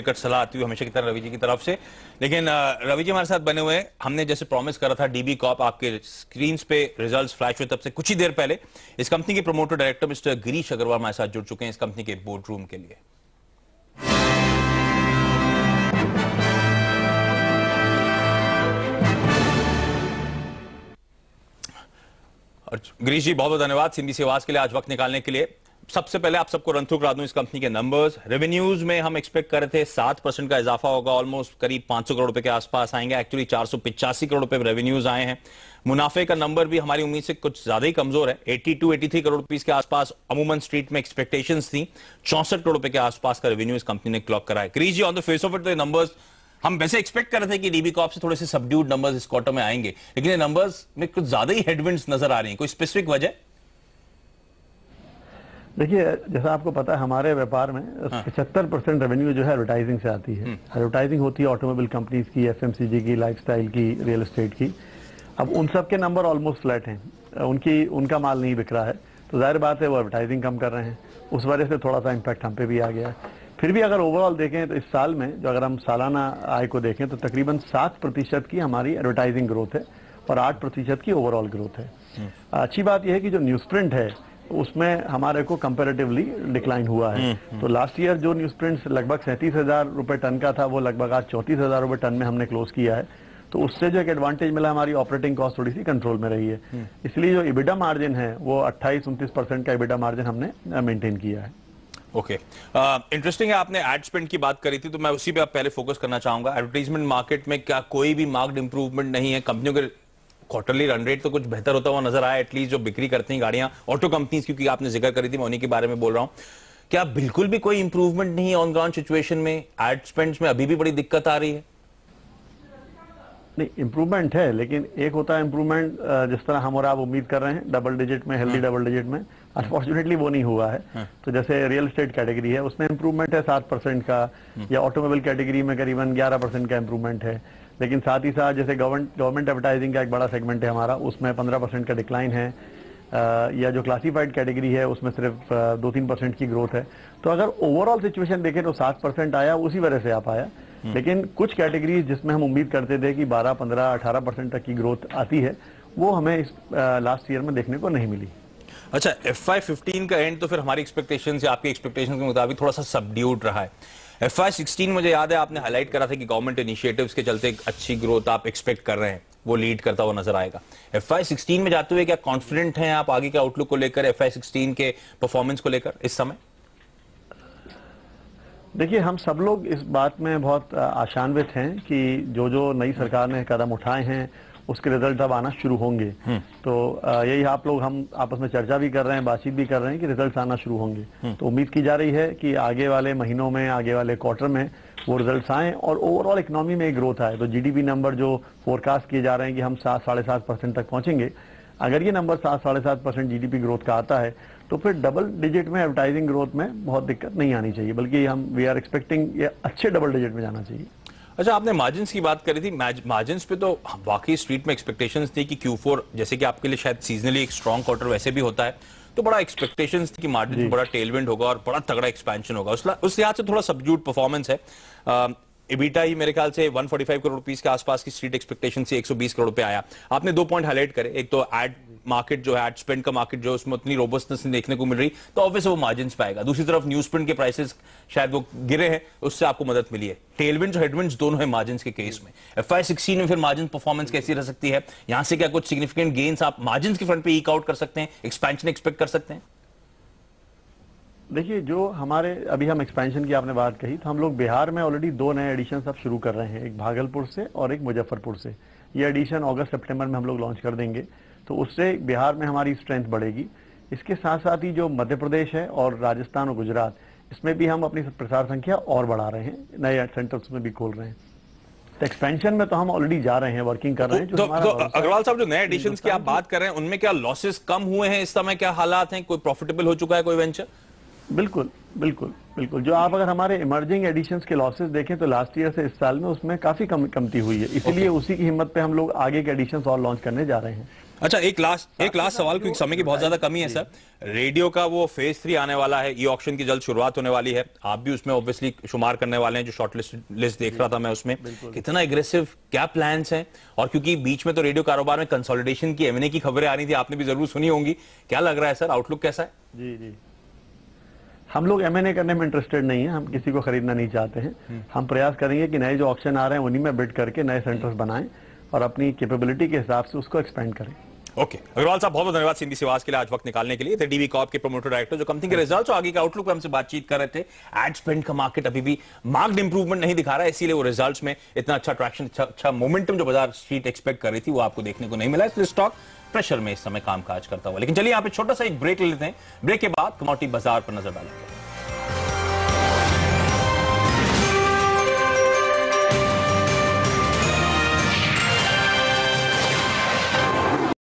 लेकर सलाह आती हुई हमेशा की तरह रवि जी की तरफ से। लेकिन रवि जी हमारे साथ बने हुए हैं, हमने जैसे प्रॉमिस करा था डीबी कॉप आपके स्क्रीन पे रिजल्ट्स फ्लैश हुए तब से कुछ ही देर पहले इस कंपनी के promoter director mister Girish Agrawal हमारे साथ जुड़ चुके हैं इस कंपनी के बोर्ड रूम के लिए। गिरीश जी बहुत बहुत धन्यवाद सीएनबीसी आवाज के लिए आज वक्त निकालने के लिए। सबसे पहले आप सबको रन थ्रू करा दूं इस कंपनी के नंबर्स। रेवेन्यूज में हम एक्सपेक्ट कर रहे थे 7% का इजाफा होगा, ऑलमोस्ट करीब 500 करोड़ रुपए के आसपास आएंगे। एक्चुअली 485 करोड़ रुपए रेवेन्यूज आए हैं। मुनाफे का नंबर भी हमारी उम्मीद से कुछ ज्यादा ही कमजोर है, 82-83 करोड़ रुपीस के आसपास अमूमन स्ट्रीट में एक्सपेक्टेशंस थी। 64 करोड़ रुपए के आसपास का रेवेन्यू इस कंपनी ने क्लॉक करा है। Girish ji on the face of it the numbers हम वैसे एक्सपेक्ट कर रहे थे कि डीबी कॉप से थोड़े से सबड्यूड नंबर्स इस क्वार्टर में आएंगे, लेकिन ये नंबर्स में कुछ ज्यादा ही हेडविंड्स नजर आ रही हैं। कोई स्पेसिफिक वजह? देखिए, जैसा आपको पता है हमारे व्यापार में 75% रेवेन्यू जो है एडवर्टाइजिंग से आती है। एडवर्टाइजिंग होती है ऑटोमोबाइल कंपनीज की, एफएमसीजी की, लाइफस्टाइल की, रियल एस्टेट की। अब उन सब के नंबर ऑलमोस्ट फ्लैट हैं, उनका माल नहीं बिक रहा है, तो जाहिर बात है वो एडवर्टाइजिंग कम कर रहे हैं, उस वजह से थोड़ा सा इम्पैक्ट हम पे भी आ गया है। फिर भी अगर ओवरऑल देखें तो इस साल में जो अगर हम सालाना आय को देखें तो तकरीबन 7% की हमारी एडवर्टाइजिंग ग्रोथ है और 8% की ओवरऑल ग्रोथ है। अच्छी बात यह है कि जो न्यूज प्रिंट है उसमें हमारे को कंपैरेटिवली डिक्लाइन हुआ है। तो लास्ट ईयर जो न्यूज प्रिंट लगभग 37,000 रुपए टन का था, वो लगभग आज 34,000 रुपए टन में हमने क्लोज किया है। तो उससे जो एक एडवांटेज मिला, हमारी ऑपरेटिंग कॉस्ट थोड़ी सी कंट्रोल में रही है। इसलिए जो इबिडा मार्जिन है वो 28-29% का इबिडा मार्जिन हमने मेंटेन किया है। ओके, इंटरेस्टिंग है। आपने एड स्पेंड की बात करी थी तो मैं उसी पे आप पहले फोकस करना चाहूंगा। एडवर्टाइजमेंट मार्केट में क्या कोई भी मार्क्ड इंप्रूवमेंट नहीं है? कंपनियों के क्वार्टरली रन रेट तो कुछ बेहतर होता हुआ नजर आया, एटलीस्ट जो बिक्री करती हैं गाड़ियां ऑटो कंपनीज, क्योंकि आपने जिक्र करी थी, मैं उन्हीं के बारे में बोल रहा हूं। क्या बिल्कुल भी कोई इंप्रूवमेंट नहीं है ऑन ग्राउंड सिचुएशन में? एड स्पेंड्स में अभी भी बड़ी दिक्कत आ रही है? नहीं, इम्प्रूवमेंट है, लेकिन एक होता है इम्प्रूवमेंट जिस तरह हम और आप उम्मीद कर रहे हैं डबल डिजिट में, हेल्दी डबल डिजिट में, अनफॉर्चुनेटली वो नहीं हुआ है। तो जैसे रियल एस्टेट कैटेगरी है उसमें इम्प्रूवमेंट है 7% का, या ऑटोमोबाइल कैटेगरी में करीबन 11% का इम्प्रूवमेंट है। लेकिन साथ ही साथ जैसे गवर्नमेंट एडवर्टाइजिंग का एक बड़ा सेगमेंट है हमारा, उसमें 15% का डिक्लाइन है, या जो क्लासिफाइड कैटेगरी है उसमें सिर्फ 2-3% की ग्रोथ है। तो अगर ओवरऑल सिचुएशन देखें तो 7% आया, उसी वजह से आ पाया। लेकिन कुछ कैटेगरीज जिसमें हम उम्मीद करते थे कि 12, 15, 18% तक की ग्रोथ आती है, वो हमें इस लास्ट ईयर में देखने को नहीं मिली। अच्छा, FY15 का एंड तो फिर हमारी एक्सपेक्टेशन या आपकी एक्सपेक्टेशन के मुताबिक थोड़ा सा सबड्यूड रहा है। FY16 मुझे याद है आपने हाईलाइट करा था कि गवर्नमेंट इनिशिएटिव्स के चलते अच्छी ग्रोथ आप एक्सपेक्ट कर रहे हैं, वो लीड करता हुआ नजर आएगा। FY16 में जाते हुए क्या कॉन्फिडेंट हैं आप आगे के आउटलुक को लेकर, FY16 के परफॉर्मेंस को लेकर इस समय? देखिए, हम सब लोग इस बात में बहुत आशान्वित हैं कि जो नई सरकार ने कदम उठाए हैं उसके रिजल्ट अब आना शुरू होंगे। तो यही आप लोग हम आपस में चर्चा भी कर रहे हैं, बातचीत भी कर रहे हैं कि रिजल्ट आना शुरू होंगे। तो उम्मीद की जा रही है कि आगे वाले महीनों में, आगे वाले क्वार्टर में वो रिजल्ट्स आए और ओवरऑल इकोनॉमी में ग्रोथ आए। तो जीडीपी नंबर जो फोरकास्ट किए जा रहे हैं कि हम 7-7.5% तक पहुंचेंगे, अगर ये नंबर 7-7.5% जीडीपी ग्रोथ का आता है तो फिर डबल डिजिट में एडवर्टाइजिंग ग्रोथ में बहुत दिक्कत नहीं आनी चाहिए, बल्कि वी आर एक्सपेक्टिंग ये अच्छे डबल डिजिट में जाना चाहिए। अच्छा, आपने मार्जिन्स की बात करी थी। मार्जिन्स पे तो वाकई स्ट्रीट में एक्सपेक्टेशंस थी कि Q4 जैसे कि आपके लिए शायद सीजनली एक स्ट्रॉन्ग क्वार्टर वैसे भी होता है, तो बड़ा एक्सपेक्टेशंस थी कि मार्जिन में बड़ा टेलविंड होगा और बड़ा तगड़ा एक्सपेंशन होगा। उस लिहाज से थोड़ा सबड्यूड परफॉर्मेंस है। इबिटा ही मेरे ख्याल से 145 करोड़ रुपीस के आसपास की स्ट्रीट एक्सपेक्टेशन से 120 करोड़ रुपए आया। आपने 2 पॉइंट हाईलाइट करे, एक तो एड मार्केट जो है, एड स्पेंड का मार्केट जो उसमें उतनी रोबस्टनेस देखने को मिल रही, तो ऑब्वियसली वो मार्जिन्स पे आएगा। दूसरी तरफ न्यूज प्रिंट के प्राइसेस शायद वो गिरे हैं, उससे आपको मदद मिली है। टेलविंड्स और हेडविंड्स दोनों है मार्जिन्स के केस में। FY16 में फिर मार्जिन परफॉर्मेंस कैसी रह सकती है? यहां से क्या कुछ सिग्निफिकेंट गेन्स आप मार्जिन्स के फ्रंट पे ईक आउट कर सकते हैं, एक्सपेंशन एक्सपेक्ट कर सकते हैं? देखिए, जो हमारे अभी हम एक्सपेंशन की आपने बात कही, तो हम लोग बिहार में ऑलरेडी 2 नए एडिशन अब शुरू कर रहे हैं, एक भागलपुर से और एक मुजफ्फरपुर से। ये एडिशन अगस्त सितंबर में हम लोग लॉन्च कर देंगे, तो उससे बिहार में हमारी स्ट्रेंथ बढ़ेगी। इसके साथ साथ ही जो मध्य प्रदेश है और राजस्थान और गुजरात, इसमें भी हम अपनी प्रसार संख्या और बढ़ा रहे हैं, नए सेंटर्स में भी खोल रहे हैं। तो एक्सपेंशन में तो हम ऑलरेडी जा रहे हैं, वर्किंग कर रहे हैं। तो अग्रवाल साहब, जो नए एडिशंस की आप बात कर रहे हैं उनमें क्या लॉसेस कम हुए हैं इस समय? क्या हालात हैं? कोई प्रॉफिटेबल हो चुका है कोई वेंचर? बिल्कुल बिल्कुल बिल्कुल। जो आप अगर हमारे इमर्जिंग एडिशंस के लॉसेस देखें तो लास्ट ईयर से इस साल में उसमें काफी कमती हुई है, इसीलिए उसी की हिम्मत पे हम लोग आगे के एडिशंस और लॉन्च करने जा रहे हैं। अच्छा, एक लास्ट सवाल, क्योंकि समय की बहुत ज्यादा कमी है सर। रेडियो का वो फेज 3 आने वाला है, ई ऑक्शन की जल्द शुरुआत होने वाली है, आप भी उसमें ऑब्वियसली शुमार करने वाले हैं, जो शॉर्ट लिस्ट देख रहा था मैं उसमें, कितना एग्रेसिव, क्या प्लान्स हैं? और क्योंकि बीच में तो रेडियो कारोबार में कंसोलिडेशन की, M&A की खबरें आ रही थी, आपने भी जरूर सुनी होंगी, क्या लग रहा है सर, आउटलुक कैसा है? जी, हम लोग M&A करने में इंटरेस्टेड नहीं है, हम किसी को खरीदना नहीं चाहते हैं। हम प्रयास करेंगे कि नए जो ऑक्शन आ रहे हैं उन्हीं में बिड करके नए सेंटर्स बनाएं और अपनी कैपेबिलिटी के हिसाब से उसको एक्सपेंड करें। ओके, अग्रवाल साहब, बहुत बहुत धन्यवाद सिंधी सिवास के लिए आज वक्त निकालने के लिए। थे डीवी कॉर्प के प्रमोटर डायरेक्टर, जो कंपनी के रिजल्ट्स और आगे का आउटलुक पे हमसे बातचीत कर रहे थे। एड स्पेंड का मार्केट अभी भी मार्क्ड इंप्रूवमेंट नहीं दिखा रहा है, इसीलिए वो रिजल्ट्स में इतना अच्छा ट्रैक्शन, अच्छा मोमेंटम जो बाजार स्ट्रीट एक्सपेक्ट कर रही थी, वो आपको देखने को नहीं मिला, इसलिए स्टॉक प्रेशर में इस समय कामकाज करता हुआ। लेकिन चलिए यहाँ पे छोटा सा एक ब्रेक ले लेते हैं, ब्रेक के बाद कमोडिटी बाजार पर नजर डालेंगे।